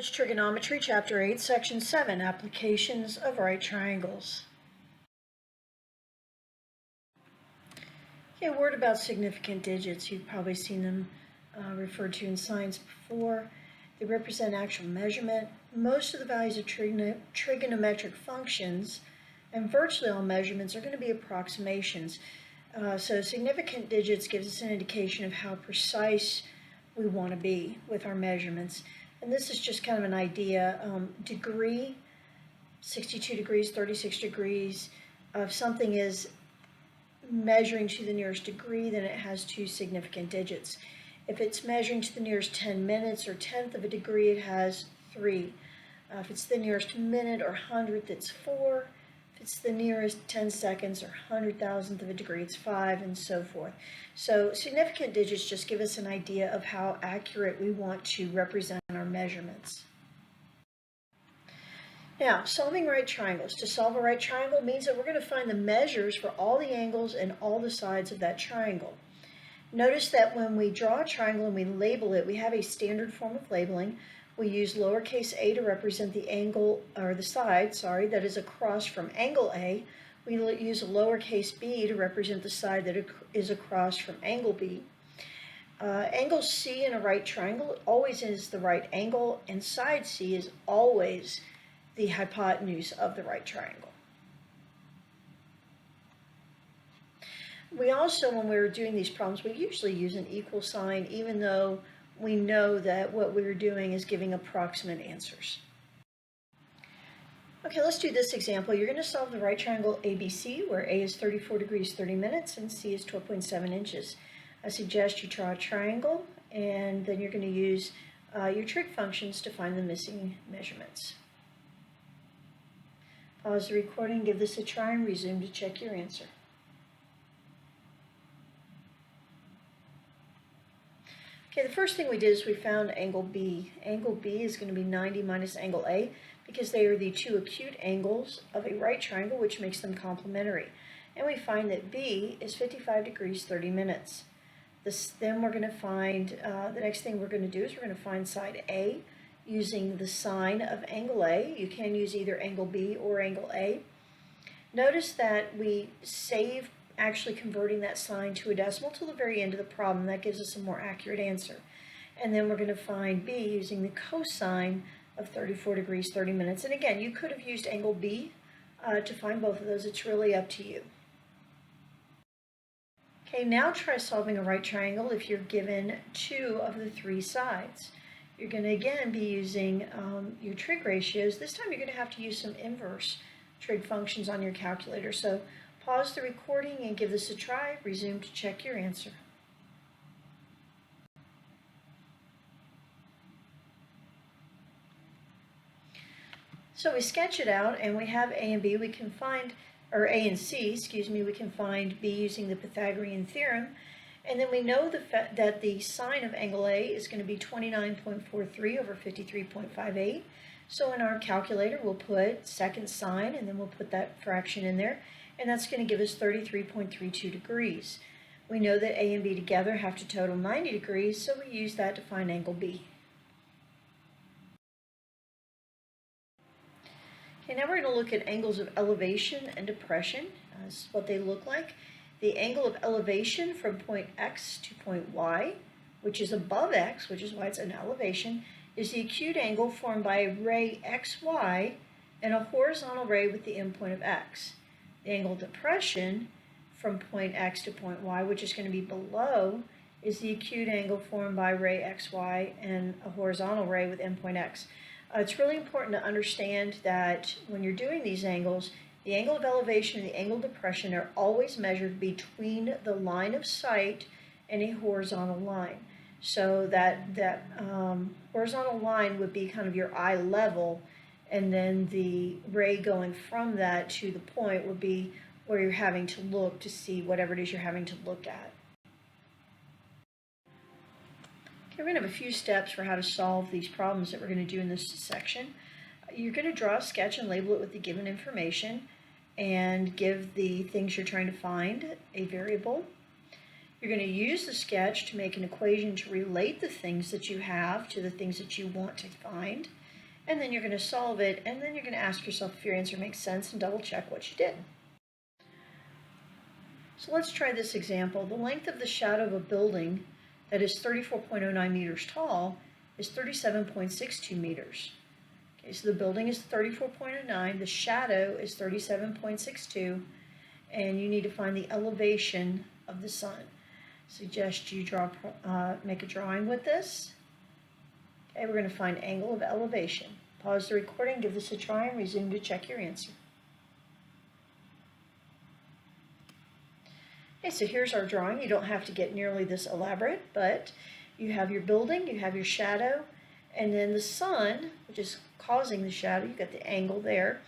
College Trigonometry, Chapter 8, Section 7, Applications of Right Triangles. Okay, a word about significant digits. You've probably seen them referred to in science before. They represent actual measurement. Most of the values of trigonometric functions and virtually all measurements are going to be approximations. So significant digits gives us an indication of how precise we want to be with our measurements. And this is just kind of an idea. Degree, 62 degrees, 36 degrees. If something is measuring to the nearest degree, then it has two significant digits. If it's measuring to the nearest 10 minutes or tenth of a degree, it has 3. If it's the nearest minute or hundredth, it's 4. If it's the nearest 10 seconds or 100,000th of a degree, it's 5, and so forth. So significant digits just give us an idea of how accurate we want to represent our measurements. Now, solving right triangles. To solve a right triangle means that we're going to find the measures for all the angles and all the sides of that triangle. Notice that when we draw a triangle and we label it, we have a standard form of labeling. We use lowercase a to represent the angle, or the side, that is across from angle A. We use a lowercase b to represent the side that is across from angle B. Angle C in a right triangle always is the right angle, and side C is always the hypotenuse of the right triangle. We also, when we're doing these problems, we usually use an equal sign, even though we know that what we're doing is giving approximate answers. Okay, let's do this example. You're going to solve the right triangle ABC, where A is 34 degrees 30 minutes and C is 12.7 inches. I suggest you draw a triangle, and then you're going to use your trig functions to find the missing measurements. Pause the recording, give this a try, and resume to check your answer. Okay, the first thing we did is we found angle B. Angle B is going to be 90 minus angle A because they are the two acute angles of a right triangle, which makes them complementary. And we find that B is 55 degrees 30 minutes. Then we're going to find, the next thing we're going to do is we're going to find side A using the sign of angle A. You can use either angle B or angle A. Notice that we save actually converting that sign to a decimal till the very end of the problem. That gives us a more accurate answer. And then we're going to find B using the cosine of 34 degrees 30 minutes. And again, you could have used angle B to find both of those. It's really up to you. Okay, now try solving a right triangle if you're given 2 of the 3 sides. You're going to again be using your trig ratios. This time you're going to have to use some inverse trig functions on your calculator. So pause the recording and give this a try. Resume to check your answer. So we sketch it out, and we have A and B. We can find, or A and C, excuse me, we can find B using the Pythagorean theorem. And then we know that the sine of angle A is going to be 29.43 over 53.58. So in our calculator, we'll put second sine, and then we'll put that fraction in there. And that's going to give us 33.32 degrees. We know that A and B together have to total 90 degrees, so we use that to find angle B. Okay, now we're going to look at angles of elevation and depression. This is what they look like. The angle of elevation from point X to point Y, which is above X, which is why it's an elevation, is the acute angle formed by a ray XY and a horizontal ray with the endpoint of X. The angle of depression from point X to point Y, which is going to be below, is the acute angle formed by ray XY and a horizontal ray with endpoint X. It's really important to understand that when you're doing these angles, the angle of elevation and the angle of depression are always measured between the line of sight and a horizontal line. So that horizontal line would be kind of your eye level, and then the ray going from that to the point would be where you're having to look to see whatever it is you're having to look at. Okay, we're going to have a few steps for how to solve these problems that we're going to do in this section. You're going to draw a sketch and label it with the given information and give the things you're trying to find a variable. You're going to use the sketch to make an equation to relate the things that you have to the things that you want to find. and then you're going to solve it, and then you're going to ask yourself if your answer makes sense and double check what you did. So let's try this example. The length of the shadow of a building that is 34.09 meters tall is 37.62 meters. Okay, so the building is 34.09, the shadow is 37.62, and you need to find the elevation of the sun. Suggest you make a drawing with this. Okay, we're going to find angle of elevation. Pause the recording, give this a try, and resume to check your answer. Okay, so here's our drawing. You don't have to get nearly this elaborate, but you have your building, you have your shadow, and then the sun, which is causing the shadow. You've got the angle there.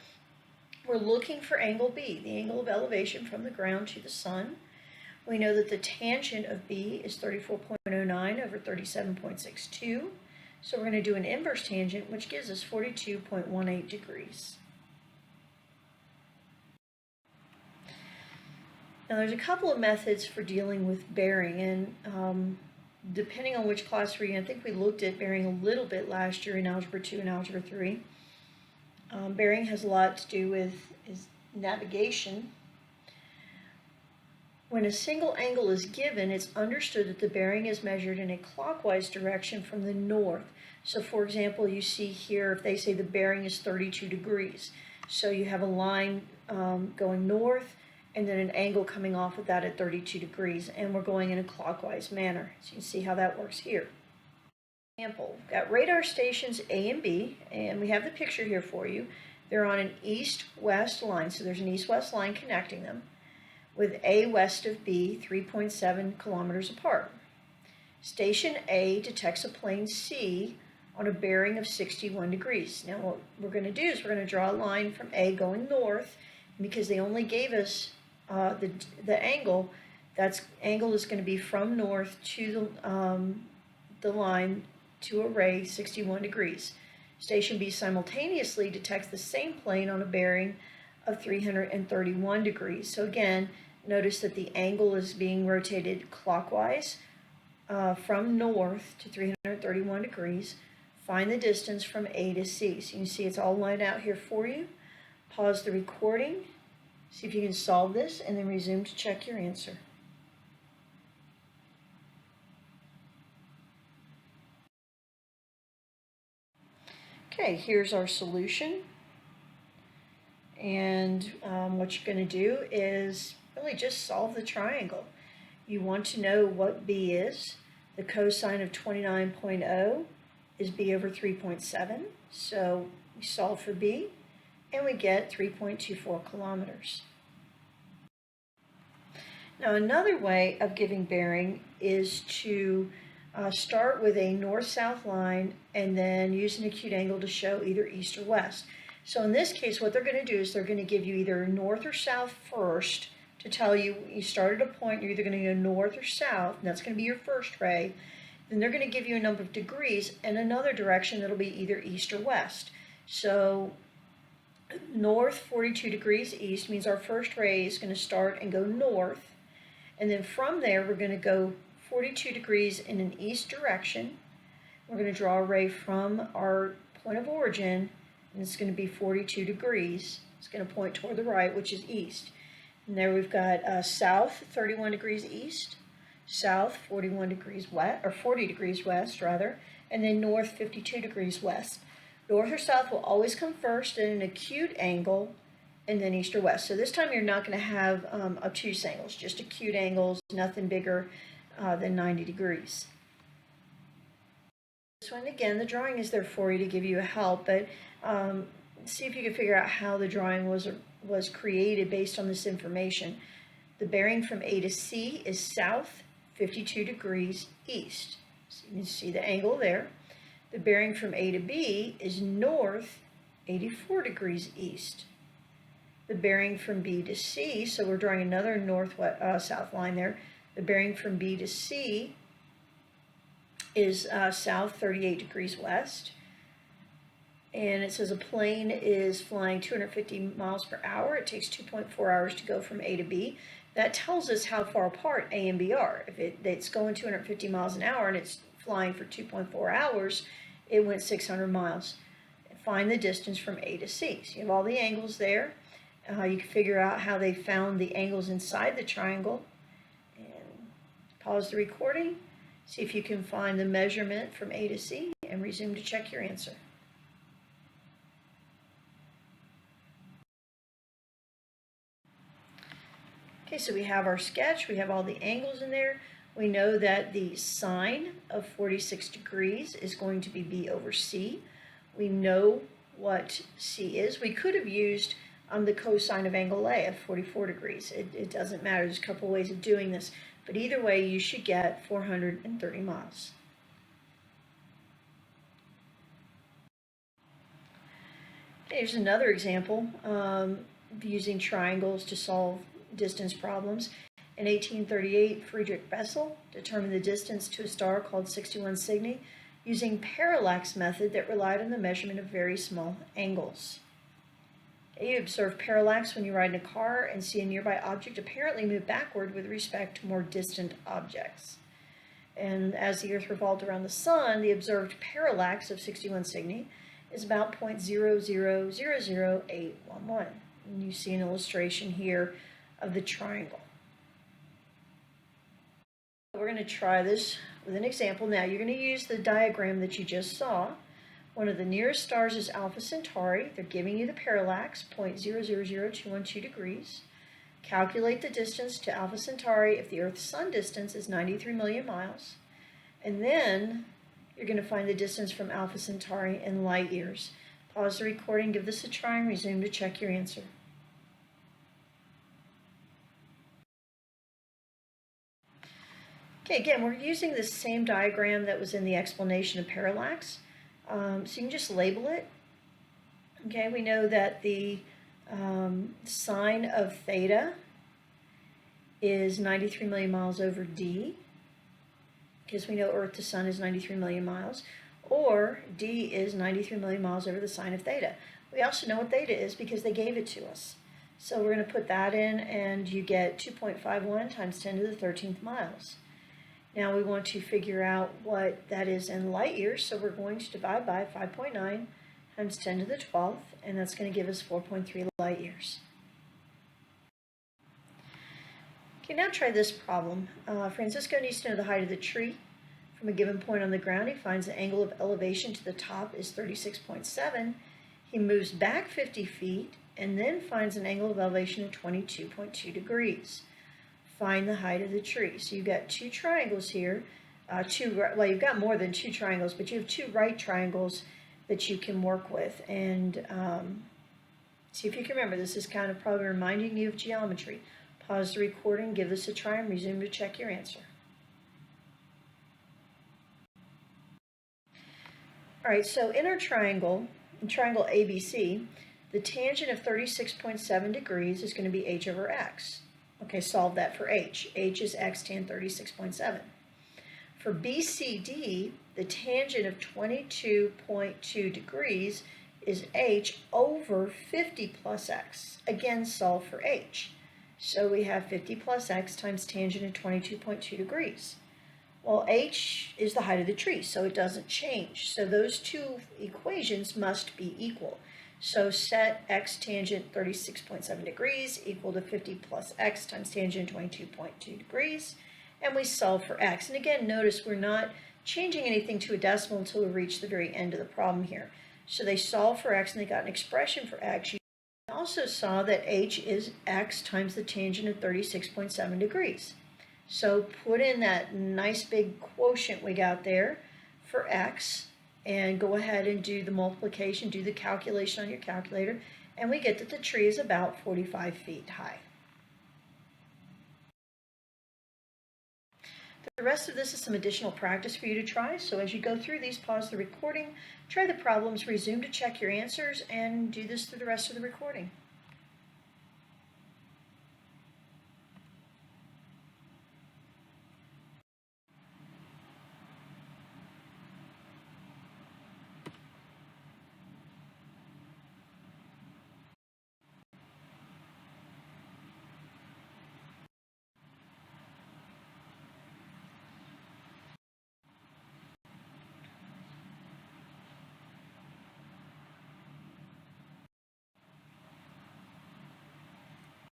We're looking for angle B, the angle of elevation from the ground to the sun. We know that the tangent of B is 34.09 over 37.62. So we're going to do an inverse tangent, which gives us 42.18 degrees. Now there's a couple of methods for dealing with bearing, and depending on which class we're in, I think we looked at bearing a little bit last year in Algebra 2 and Algebra 3. Bearing has a lot to do with navigation. When a single angle is given, it's understood that the bearing is measured in a clockwise direction from the north. So for example, you see here, if they say the bearing is 32 degrees. So you have a line going north, and then an angle coming off of that at 32 degrees, and we're going in a clockwise manner. So you can see how that works here. Example, we've got radar stations A and B, and we have the picture here for you. They're on an east-west line, so there's an east-west line connecting them, with A west of B 3.7 kilometers apart. Station A detects a plane C on a bearing of 61 degrees. Now what we're going to do is we're going to draw a line from A going north, and because they only gave us the angle, that angle is going to be from north to the line to a ray 61 degrees. Station B simultaneously detects the same plane on a bearing of 331 degrees. So again, notice that the angle is being rotated clockwise from north to 331 degrees. Find the distance from A to C. So you can see it's all lined out here for you. Pause the recording, see if you can solve this, and then resume to check your answer. Okay, here's our solution. And what you're going to do is really just solve the triangle. You want to know what B is. The cosine of 29.0 is B over 3.7. So we solve for B, and we get 3.24 kilometers. Now another way of giving bearing is to start with a north-south line and then use an acute angle to show either east or west. So in this case, what they're going to do is they're going to give you either north or south first to tell you start at a point, you're either going to go north or south, and that's going to be your first ray. Then they're going to give you a number of degrees and another direction that'll be either east or west. So north 42 degrees east means our first ray is going to start and go north, and then from there we're going to go 42 degrees in an east direction. We're going to draw a ray from our point of origin, and it's going to be 42 degrees. It's going to point toward the right, which is east. And there we've got south 31 degrees east, south 41 degrees west, or 40 degrees west rather, and then north 52 degrees west. North or south will always come first at an acute angle, and then east or west. So this time you're not going to have obtuse angles, just acute angles, nothing bigger than 90 degrees. So and again, the drawing is there for you to give you a help, but see if you can figure out how the drawing was created based on this information. The bearing from A to C is south 52 degrees east. So you can see the angle there. The bearing from A to B is north 84 degrees east. The bearing from B to C, so we're drawing another north-south line there. The bearing from B to C is south 38 degrees west. And it says a plane is flying 250 miles per hour. It takes 2.4 hours to go from A to B. That tells us how far apart A and B are. If it's going 250 miles an hour and it's flying for 2.4 hours, it went 600 miles. find the distance from A to C. So you have all the angles there. You can figure out how they found the angles inside the triangle. And pause the recording, see if you can find the measurement from A to C, and resume to check your answer. Okay, so we have our sketch, we have all the angles in there. We know that the sine of 46 degrees is going to be B over C. We know what C is. We could have used the cosine of angle A of 44 degrees. It doesn't matter. There's a couple ways of doing this. But either way, you should get 430 miles. Okay, here's another example using triangles to solve distance problems. In 1838, Friedrich Bessel determined the distance to a star called 61 Cygni using parallax method that relied on the measurement of very small angles. You observe parallax when you ride in a car and see a nearby object apparently move backward with respect to more distant objects. And as the Earth revolved around the Sun, the observed parallax of 61 Cygni is about 0.0000811. And you see an illustration here of the triangle. We're going to try this with an example. Now you're going to use the diagram that you just saw. One of the nearest stars is Alpha Centauri. They're giving you the parallax, 0.000212 degrees. Calculate the distance to Alpha Centauri if the Earth-Sun distance is 93 million miles. And then you're going to find the distance from Alpha Centauri in light years. Pause the recording, give this a try, and resume to check your answer. Okay, again, we're using the same diagram that was in the explanation of parallax. So you can just label it. Okay, we know that the sine of theta is 93 million miles over d, because we know Earth to Sun is 93 million miles, or d is 93 million miles over the sine of theta. We also know what theta is because they gave it to us. So we're going to put that in, and you get 2.51 times 10 to the 13th miles. Now we want to figure out what that is in light years, so we're going to divide by 5.9 times 10 to the 12th, and that's going to give us 4.3 light years. Okay, now try this problem. Francisco needs to know the height of the tree. From a given point on the ground, he finds the angle of elevation to the top is 36.7. He moves back 50 feet and then finds an angle of elevation of 22.2 degrees. Find the height of the tree. So you've got two triangles here. Well, you've got more than two triangles, but you have two right triangles that you can work with. And see if you can remember. This is kind of probably reminding you of geometry. Pause the recording, give this a try, and resume to check your answer. All right, so in our triangle, in triangle ABC, the tangent of 36.7 degrees is going to be h over x. Okay, solve that for h. H is x tan 36.7. For BCD, the tangent of 22.2 degrees is h over 50 plus x. Again, solve for h. So we have 50 plus x times tangent of 22.2 degrees. Well, h is the height of the tree, so it doesn't change. So those two equations must be equal. So set x tangent 36.7 degrees equal to 50 plus x times tangent 22.2 degrees, and we solve for x. And again, notice we're not changing anything to a decimal until we reach the very end of the problem here. So they solved for x and they got an expression for x. You also saw that h is x times the tangent of 36.7 degrees. So put in that nice big quotient we got there for x, and go ahead and do the multiplication, do the calculation on your calculator, and we get that the tree is about 45 feet high. The rest of this is some additional practice for you to try, so as you go through these, pause the recording, try the problems, resume to check your answers, and do this through the rest of the recording.